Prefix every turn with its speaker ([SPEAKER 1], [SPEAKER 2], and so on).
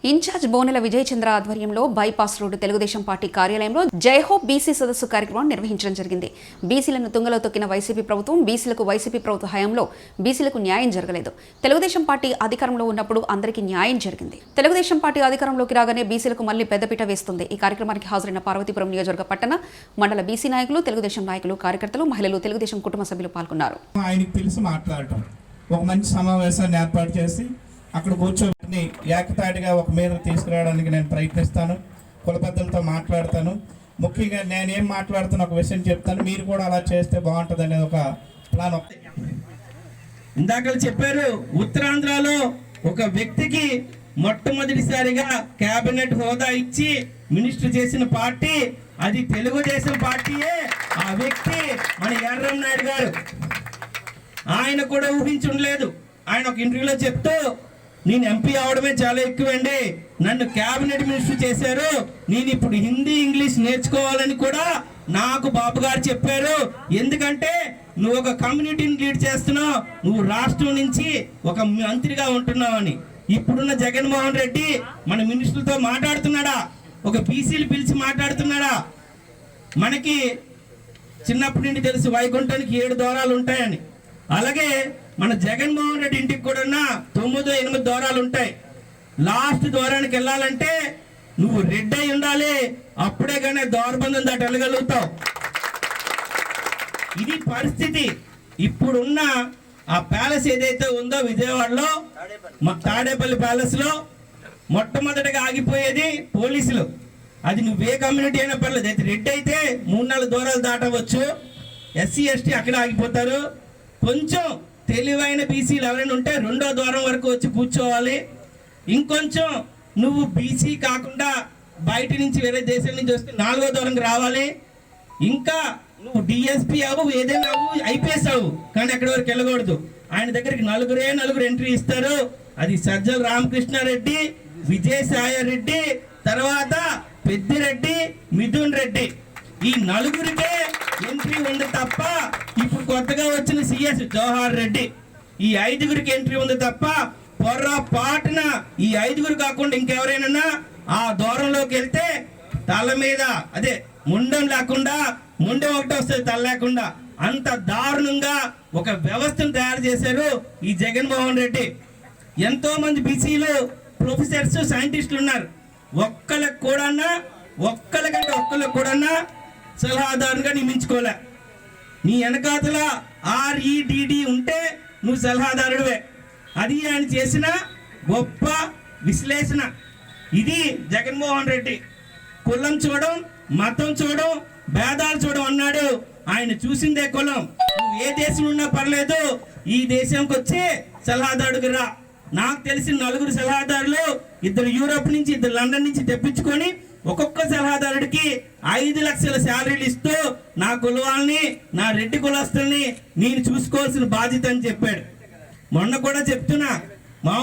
[SPEAKER 1] Incharge Bonela Vijay చంద్ర ఆధ్వర్యంలో bypass road Telugu Desam party కార్యాలయంలో Jai Ho BC సదస్సు కార్యక్రమం నిర్వహించడం జరిగింది. బీసీలను తుంగలో తొక్కిన వైసీపీ ప్రభుత్వం, వైసీపీ ప్రభుత్వ హయాంలో బీసీలకు న్యాయం జరగలేదు. తెలుగుదేశం పార్టీ అధికారంలో ఉన్నప్పుడు అందరికీ న్యాయం జరిగింది. తెలుగుదేశం పార్టీ అధికారంలోకి రాగానే బీసీలకు మళ్లీ పెద్దపీట వేస్తుంది. ఈ కార్యక్రమానికి హాజరైన పార్వతీపురం నియోజకవర్గ పట్టణ మండల బీసీ నాయకులు, తెలుగుదేశం నాయకులు, కార్యకర్తలు, మహిళలు, తెలుగుదేశం కుటుంబ సభ్యులు పాల్గొన్నారు.
[SPEAKER 2] ఒక మంచి సమావేశాన్ని ఏర్పాటు చేసి అక్కడ కూర్చోబెట్టి ఏకతాటిగా ఒక మీద తీసుకురావడానికి నేను ప్రయత్నిస్తాను. కుల పెద్దలతో మాట్లాడతాను. ముఖ్యంగా నేనేం మాట్లాడుతున్న ఒక విషయం చెప్తాను, మీరు కూడా అలా చేస్తే బాగుంటుంది అనేది ఒక ప్లాన్.
[SPEAKER 3] ఇందాక చెప్పారు, ఉత్తరాంధ్రలో ఒక వ్యక్తికి మొట్టమొదటిసారిగా కేబినెట్ హోదా ఇచ్చి మినిస్టర్ చేసిన పార్టీ అది తెలుగుదేశం పార్టీయే. ఆ వ్యక్తి మన ఎర్రం నాయుడు గారు. ఆయన కూడా ఊహించుండలేదు. ఆయన ఒక ఇంటర్వ్యూలో చెప్తూ, నేను ఎంపీ అవడమే చాలా ఎక్కువండి, నన్ను క్యాబినెట్ మినిస్టర్ చేశారు, నేను ఇప్పుడు హిందీ ఇంగ్లీష్ నేర్చుకోవాలని కూడా నాకు బాబు గారు చెప్పారు. ఎందుకంటే నువ్వు ఒక కమ్యూనిటీని లీడ్ చేస్తున్నావు, నువ్వు రాష్ట్రం నుంచి ఒక మంత్రిగా ఉంటున్నావు అని. ఇప్పుడున్న జగన్మోహన్ రెడ్డి మన మినిస్టర్లతో మాట్లాడుతున్నాడా? ఒక బీసీలు పిలిచి మాట్లాడుతున్నాడా? మనకి చిన్నప్పటి నుండి తెలుసు వైకుంఠానికి 7 ద్వారాలు ఉంటాయని. అలాగే మన జగన్మోహన్ రెడ్డి ఇంటికి కూడా 9-8 ద్వారాలు ఉంటాయి. లాస్ట్ ద్వారానికి వెళ్ళాలంటే నువ్వు రెడ్డి అయి ఉండాలి, అప్పుడే కానీ ద్వారబంధం దాటి వెళ్ళగలుగుతావు. ఇది పరిస్థితి. ఇప్పుడున్న ఆ ప్యాలెస్ ఏదైతే ఉందో విజయవాడలో, తాడేపల్లి ప్యాలెస్ లో మొట్టమొదటిగా ఆగిపోయేది పోలీసులు. అది నువ్వే కమ్యూనిటీ అయినా పర్లేదు, అయితే రెడ్డి అయితే 3-4 దూరాలు దాటవచ్చు. ఎస్సీ ఎస్టీ అక్కడ ఆగిపోతారు. కొంచెం తెలివైన బీసీలు ఎవరైనా ఉంటే 2వ ద్వారం వరకు వచ్చి కూర్చోవాలి. ఇంకొంచెం నువ్వు బీసీ కాకుండా బయట నుంచి వేరే దేశం నుంచి వస్తే 4వ ద్వారంకి రావాలి. ఇంకా నువ్వు డిఎస్పీ అవు, ఏదైనా అవు, ఐపీఎస్ అవు, కానీ అక్కడి వరకు వెళ్ళకూడదు. ఆయన దగ్గరికి 4 ఎంట్రీ ఇస్తారు. అది సజ్జల రామకృష్ణారెడ్డి, విజయసాయి రెడ్డి, తర్వాత పెద్దిరెడ్డి, మిథున్ రెడ్డి. ఈ 4కే ఎంట్రీ ఉంది తప్ప ఇప్పుడు కొత్తగా వచ్చిన సిఎస్ జవహర్ రెడ్డి, ఈ 5గురికి ఎంట్రీ ఉంది తప్ప పొర్రపాటున ఈ 5గురు కాకుండా ఇంకెవరైనా ఆ దూరంలోకి వెళ్తే తల మీద అదే ముండం లేకుండా, ముండం ఒకటి వస్తుంది తల లేకుండా, అంత దారుణంగా ఒక వ్యవస్థను తయారు చేశారు ఈ జగన్మోహన్ రెడ్డి. ఎంతో మంది బీసీలు ప్రొఫెసర్స్, సైంటిస్టులు ఉన్నారు. ఒక్కళ్ళకి కూడా సలహాదారుగా నియమించుకోలే. నీ వెనకాతల REDD ఉంటే నువ్వు సలహాదారుడివే. అది ఆయన చేసిన గొప్ప విశ్లేషణ. ఇది జగన్మోహన్ రెడ్డి. కులం చూడడం, మతం చూడడం, భేదాలు చూడడం అన్నాడు. ఆయన చూసిందే కులం. నువ్వు ఏ దేశం ఉన్నా పర్లేదు, ఈ దేశంకి వచ్చి సలహాదారుడికి రా. నాకు తెలిసిన 4 సలహాదారులు, 2 యూరోప్ నుంచి, 2 లండన్ నుంచి తెప్పించుకొని ఒక్కొక్క సలహాదారుడికి 5 లక్షల శాలరీలు ఇస్తూ నా కులవాళ్ళని, నా రెడ్డి కులస్తుల్ని నేను చూసుకోవాల్సిన బాధ్యత అని చెప్పాడు. మొన్న కూడా చెప్తున్నా,